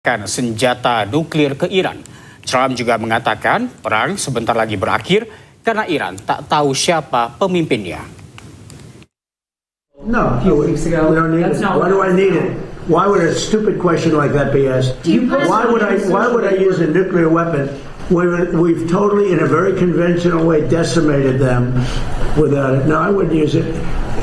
Senjata nuklir ke Iran. Trump juga mengatakan perang sebentar lagi berakhir karena Iran tak tahu siapa pemimpinnya. No, we don't need it. Why do I need it? Why would a stupid question like that be asked? Why would I use a nuclear weapon? We've totally, in a very conventional way, decimated them without it. No, I wouldn't use it.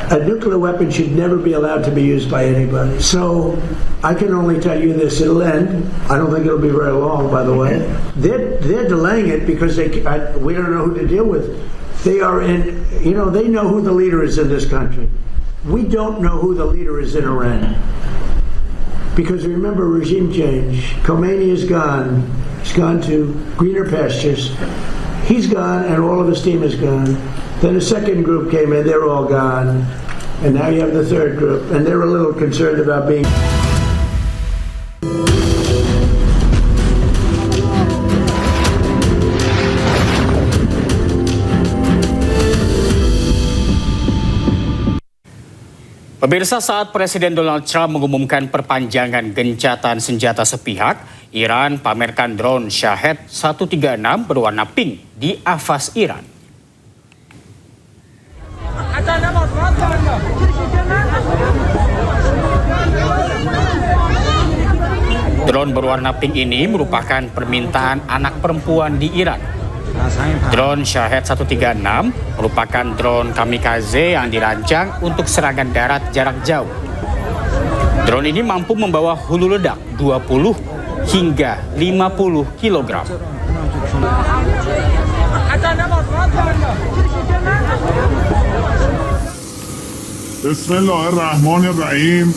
A nuclear weapon should never be allowed to be used by anybody. So I can only tell you this: it'll end. I don't think it'll be very long, by the way. They're delaying it because we don't know who to deal with. They are in, they know who the leader is in this country. We don't know who the leader is in Iran. Because remember, regime change. Khomeini is gone. He's gone to greener pastures. He's gone, and all of his team is gone. Then a second group came in, they're all gone. And now you have the third group, and they're a little concerned about being... Pemirsa, saat Presiden Donald Trump mengumumkan perpanjangan gencatan senjata sepihak, Iran pamerkan drone Shahed 136 berwarna pink di Avaz, Iran. Drone berwarna pink ini merupakan permintaan anak perempuan di Iran. Drone Shahed 136 merupakan drone kamikaze yang dirancang untuk serangan darat jarak jauh. Drone ini mampu membawa hulu ledak 20 hingga 50 kg. Bismillahirrahmanirrahim.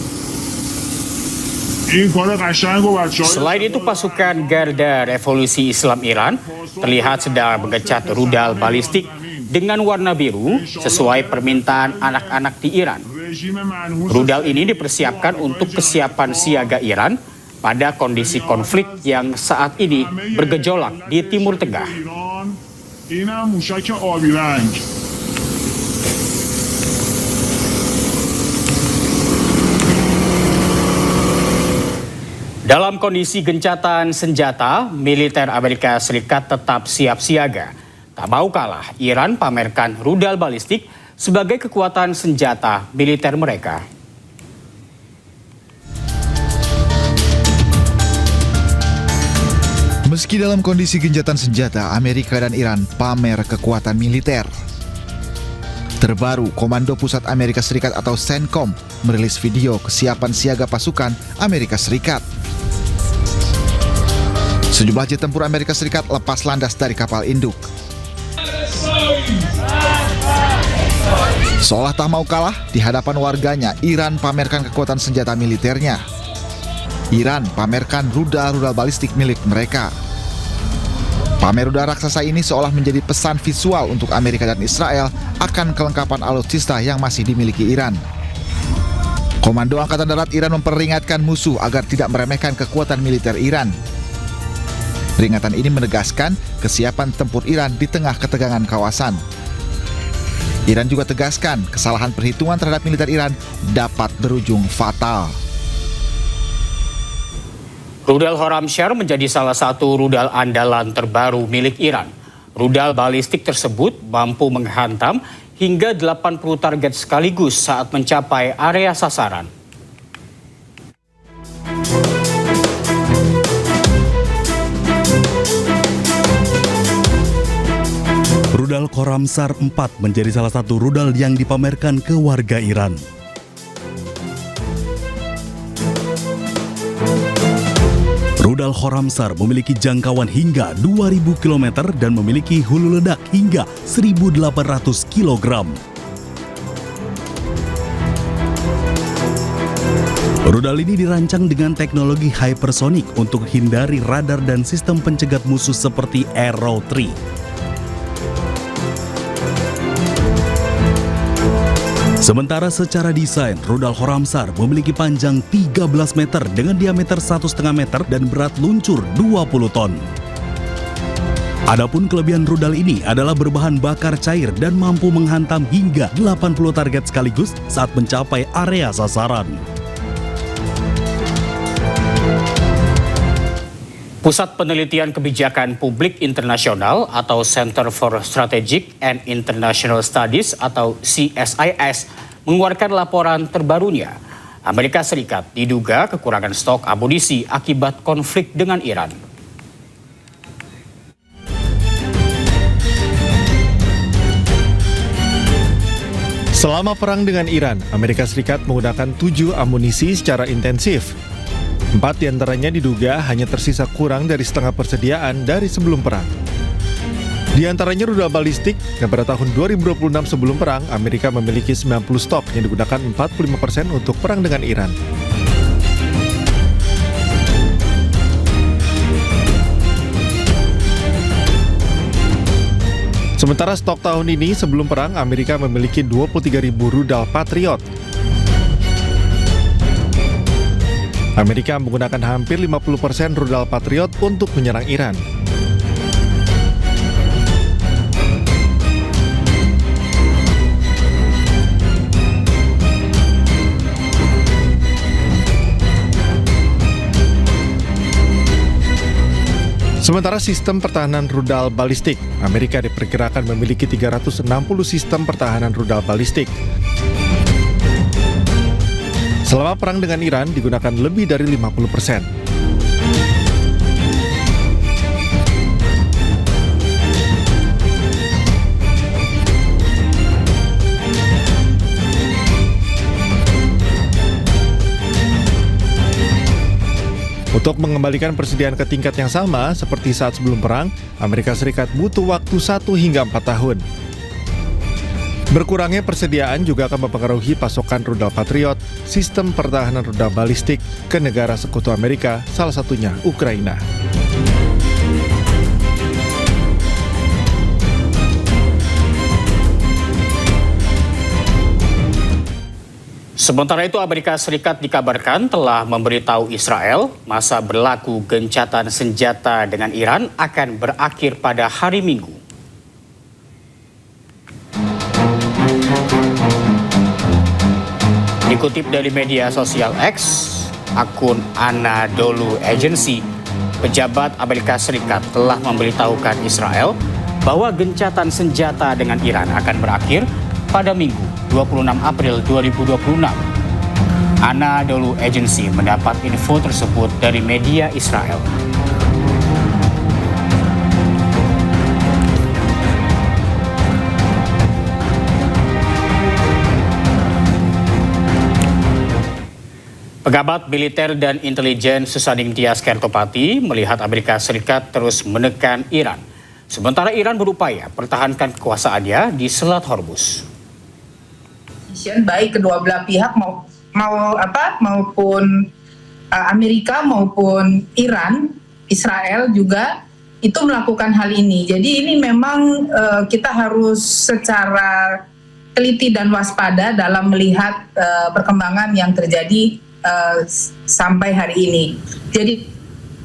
Selain itu, pasukan Garda Revolusi Islam Iran terlihat sedang mengecat rudal balistik dengan warna biru sesuai permintaan anak-anak di Iran. Rudal ini dipersiapkan untuk kesiapan siaga Iran pada kondisi konflik yang saat ini bergejolak di Timur Tengah. Dalam kondisi gencatan senjata, militer Amerika Serikat tetap siap siaga. Tak mau kalah, Iran pamerkan rudal balistik sebagai kekuatan senjata militer mereka. Meski dalam kondisi gencatan senjata, Amerika dan Iran pamer kekuatan militer. Terbaru, Komando Pusat Amerika Serikat atau CENTCOM merilis video kesiapan siaga pasukan Amerika Serikat. Sejumlah jet tempur Amerika Serikat lepas landas dari kapal induk. Seolah tak mau kalah, di hadapan warganya, Iran pamerkan kekuatan senjata militernya. Iran pamerkan rudal-rudal balistik milik mereka. Pamer rudal raksasa ini seolah menjadi pesan visual untuk Amerika dan Israel akan kelengkapan alutsista yang masih dimiliki Iran. Komando Angkatan Darat Iran memperingatkan musuh agar tidak meremehkan kekuatan militer Iran. Peringatan ini menegaskan kesiapan tempur Iran di tengah ketegangan kawasan. Iran juga tegaskan kesalahan perhitungan terhadap militer Iran dapat berujung fatal. Rudal Khorramshahr menjadi salah satu rudal andalan terbaru milik Iran. Rudal balistik tersebut mampu menghantam hingga 80 target sekaligus saat mencapai area sasaran. Rudal Khorramshahr 4 menjadi salah satu rudal yang dipamerkan ke warga Iran. Rudal Khorramshahr memiliki jangkauan hingga 2000 km dan memiliki hulu ledak hingga 1800 kg. Rudal ini dirancang dengan teknologi hypersonic untuk hindari radar dan sistem pencegat musuh seperti Arrow 3. Sementara secara desain, rudal Khorramshahr memiliki panjang 13 meter dengan diameter 1,5 meter dan berat luncur 20 ton. Adapun kelebihan rudal ini adalah berbahan bakar cair dan mampu menghantam hingga 80 target sekaligus saat mencapai area sasaran. Pusat Penelitian Kebijakan Publik Internasional atau Center for Strategic and International Studies atau CSIS mengeluarkan laporan terbarunya. Amerika Serikat diduga kekurangan stok amunisi akibat konflik dengan Iran. Selama perang dengan Iran, Amerika Serikat menggunakan 7 amunisi secara intensif. 4 diantaranya diduga hanya tersisa kurang dari setengah persediaan dari sebelum perang. Di antaranya rudal balistik, yang pada tahun 2026 sebelum perang, Amerika memiliki 90 stok yang digunakan 45% untuk perang dengan Iran. Sementara stok tahun ini sebelum perang, Amerika memiliki 23.000 rudal Patriot. Amerika menggunakan hampir 50% rudal Patriot untuk menyerang Iran. Sementara sistem pertahanan rudal balistik, Amerika diperkirakan memiliki 360 sistem pertahanan rudal balistik. Selama perang dengan Iran digunakan lebih dari 50%. Untuk mengembalikan persediaan ke tingkat yang sama seperti saat sebelum perang, Amerika Serikat butuh waktu 1 hingga 4 tahun. Berkurangnya persediaan juga akan mempengaruhi pasokan rudal Patriot, sistem pertahanan rudal balistik ke negara sekutu Amerika, salah satunya Ukraina. Sementara itu, Amerika Serikat dikabarkan telah memberitahu Israel masa berlaku gencatan senjata dengan Iran akan berakhir pada hari Minggu. Dikutip dari media sosial X, akun Anadolu Agency, pejabat Amerika Serikat telah memberitahukan Israel bahwa gencatan senjata dengan Iran akan berakhir pada Minggu 26 April 2026. Anadolu Agency mendapat info tersebut dari media Israel. Pejabat militer dan intelijen Susaning Tias Kertopati melihat Amerika Serikat terus menekan Iran. Sementara Iran berupaya pertahankan kekuasaannya di Selat Hormuz. Baik kedua belah pihak maupun Amerika maupun Iran, Israel juga itu melakukan hal ini. Jadi ini memang kita harus secara teliti dan waspada dalam melihat perkembangan yang terjadi sampai hari ini. Jadi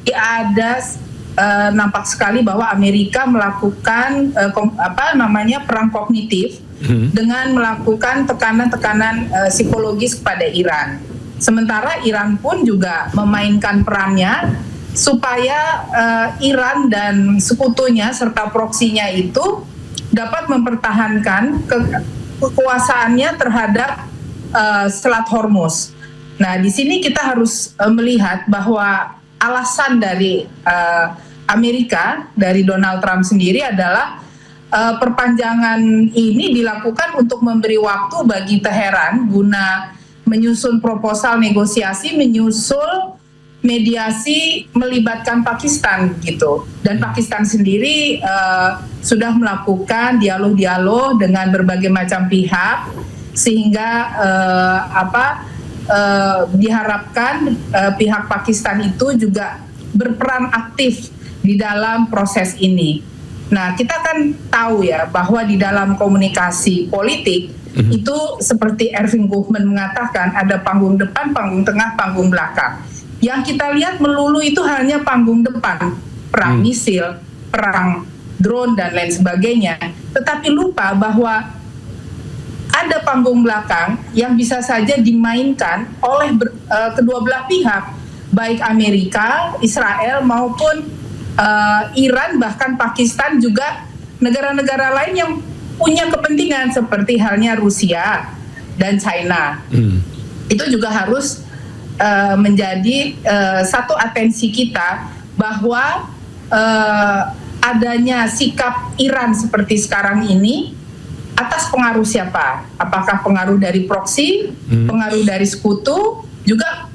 ada nampak sekali bahwa Amerika melakukan perang kognitif dengan melakukan tekanan-tekanan psikologis kepada Iran. Sementara Iran pun juga memainkan perannya supaya Iran dan sekutunya serta proksinya itu dapat mempertahankan kekuasaannya terhadap Selat Hormuz. Nah, di sini kita harus melihat bahwa alasan dari Amerika, dari Donald Trump sendiri adalah perpanjangan ini dilakukan untuk memberi waktu bagi Teheran guna menyusun proposal negosiasi, menyusul mediasi melibatkan Pakistan gitu. Dan Pakistan sendiri sudah melakukan dialog-dialog dengan berbagai macam pihak sehingga diharapkan pihak Pakistan itu juga berperan aktif di dalam proses ini. Nah, kita kan tahu ya bahwa di dalam komunikasi politik itu seperti Erving Goffman mengatakan ada panggung depan, panggung tengah, panggung belakang. Yang kita lihat melulu itu hanya panggung depan, perang misil, perang drone dan lain sebagainya. Tetapi lupa bahwa ada panggung belakang yang bisa saja dimainkan oleh kedua belah pihak. baik Amerika, Israel maupun Iran, bahkan Pakistan, juga negara-negara lain yang punya kepentingan seperti halnya Rusia dan China. Itu juga harus menjadi satu atensi kita, bahwa adanya sikap Iran seperti sekarang ini atas pengaruh siapa? Apakah pengaruh dari proksi, pengaruh dari sekutu, juga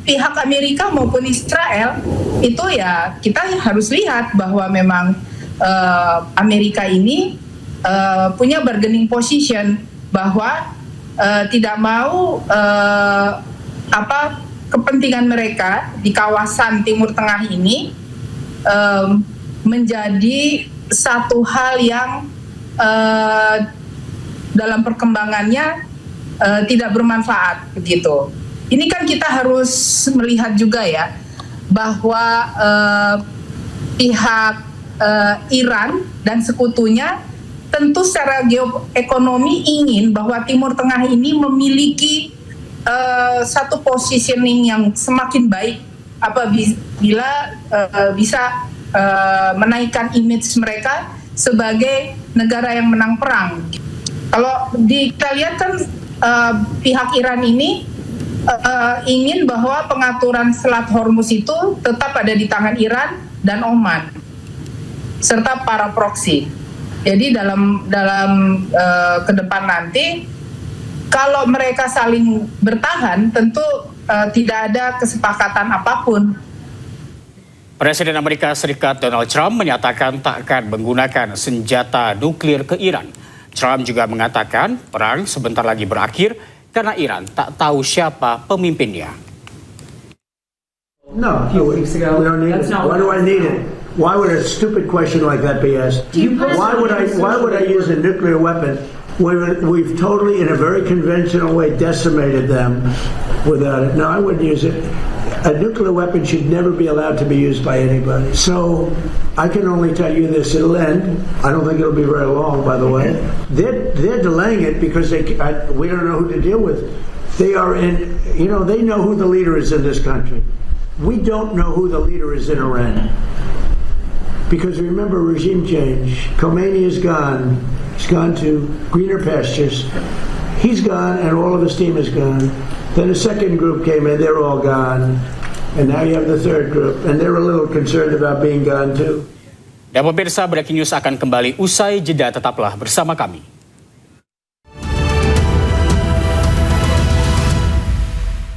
pihak Amerika maupun Israel. Itu ya kita harus lihat bahwa memang Amerika ini punya bargaining position, bahwa tidak mau kepentingan mereka di kawasan Timur Tengah ini menjadi satu hal yang dalam perkembangannya tidak bermanfaat begitu. Ini kan kita harus melihat juga ya, bahwa pihak Iran dan sekutunya tentu secara geoekonomi ingin bahwa Timur Tengah ini memiliki satu positioning yang semakin baik apabila bisa menaikkan image mereka sebagai negara yang menang perang. Kalau kita lihat kan pihak Iran ini ingin bahwa pengaturan Selat Hormuz itu tetap ada di tangan Iran dan Oman serta para proksi. Jadi dalam ke depan nanti, kalau mereka saling bertahan, tentu tidak ada kesepakatan apapun. Presiden Amerika Serikat Donald Trump menyatakan tak akan menggunakan senjata nuklir ke Iran. Trump juga mengatakan perang sebentar lagi berakhir karena Iran tak tahu siapa pemimpinnya. No, we don't need it. Why do I need it? Why would a stupid question like that be asked? Why would I use a nuclear weapon? We've totally, in a very conventional way, decimated them without it. No, I wouldn't use it. A nuclear weapon should never be allowed to be used by anybody. So I can only tell you this: it'll end. I don't think it'll be very long, by the way. They're delaying it because we don't know who to deal with. They are in. They know who the leader is in this country. We don't know who the leader is in Iran. Because remember, regime change. Khomeini is gone. He's gone to greener pastures. He's gone, and all of his team is gone. Then a second group came in, they're all gone. And now you have the third group, and they're a little concerned about being gone too. Dan pemirsa, Breaking News akan kembali usai jeda, tetaplah bersama kami.